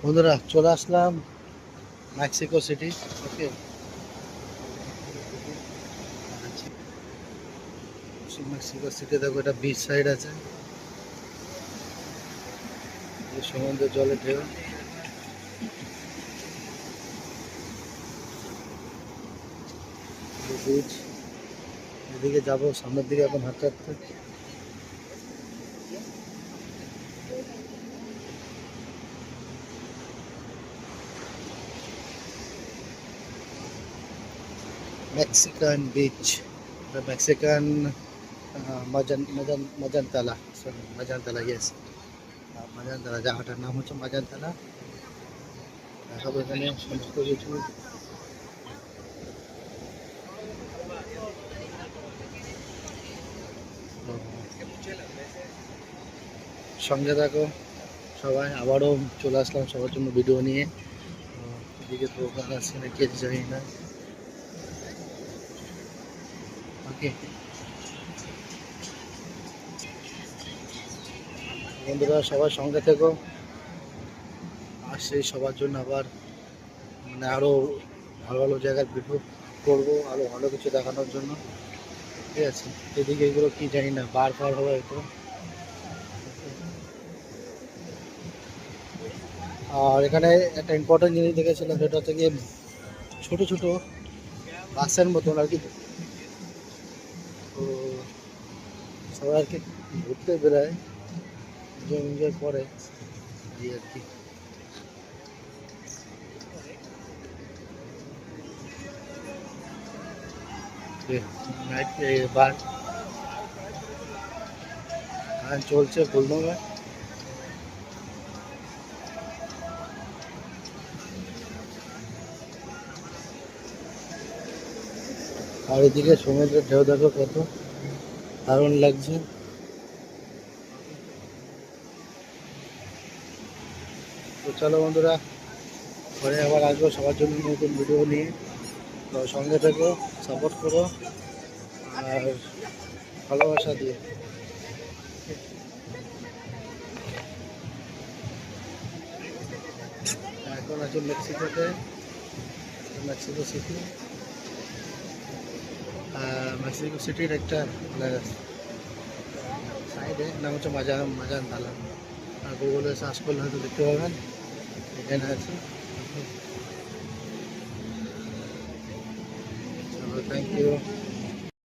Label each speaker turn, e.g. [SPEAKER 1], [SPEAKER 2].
[SPEAKER 1] বন্ধুরা চলে আসলাম Mexico city. ওকে, Mexico city দেখো, এটা বিচ সাইড আছে, সমুদ্রের জলে ঢেউ। বিচ, এদিকে যাবো সামনের দিকে এখন হাঁটতে হাঁটতে। Mexican beach, Mexican Mazatlan, sorry Mazatlan, yes Mazatlan. জায়গাটার নাম হচ্ছে মাজানতালা। দেখাবো এখানে সমস্ত কিছু। সঙ্গে থাকো সবাই, আবারও চলে আসলাম সবার জন্য ভিডিও নিয়ে। এদিকে দোকান আছে না কে জানি না। ওকে বন্ধুরা, সবার সঙ্গে থেকো, আসছি সবার জন্য আবার, মানে আরও ভালো ভালো জায়গার ভিডিও করবো, আরও ভালো কিছু দেখানোর জন্য। ঠিক আছে, এদিকে এগুলো কি জানি না, বার ফার হবে হয়তো। আর এখানে একটা ইম্পর্টেন্ট জিনিস দেখেছিলাম, সেটা হচ্ছে গিয়ে ছোটো ছোটো বাসের মতন আর কি। তো সবাই আর কি ঘুরতে বেরোয়, এনজয় করে এই আর কি। নাইট বার চলছে গুলদমে। আর এদিকে সমুদ্রের ঢেউ দেখো কত দারুণ লাগছে। তো চলো বন্ধুরা, পরে আবার আসবো সবার জন্য নতুন ভিডিও নিয়ে। তো সঙ্গে থেকো, সাপোর্ট করো আর ভালোবাসা দিয়ে। এখন আছি মেক্সিকোতে, মেক্সিকো সিটি। মেক্সিকো সিটির একটা সাইডে নাম হচ্ছে মাজানতালা। আর গুগলে সার্চ করলে হয়তো দেখতে পাবেন, এখানে আছে। Thank you.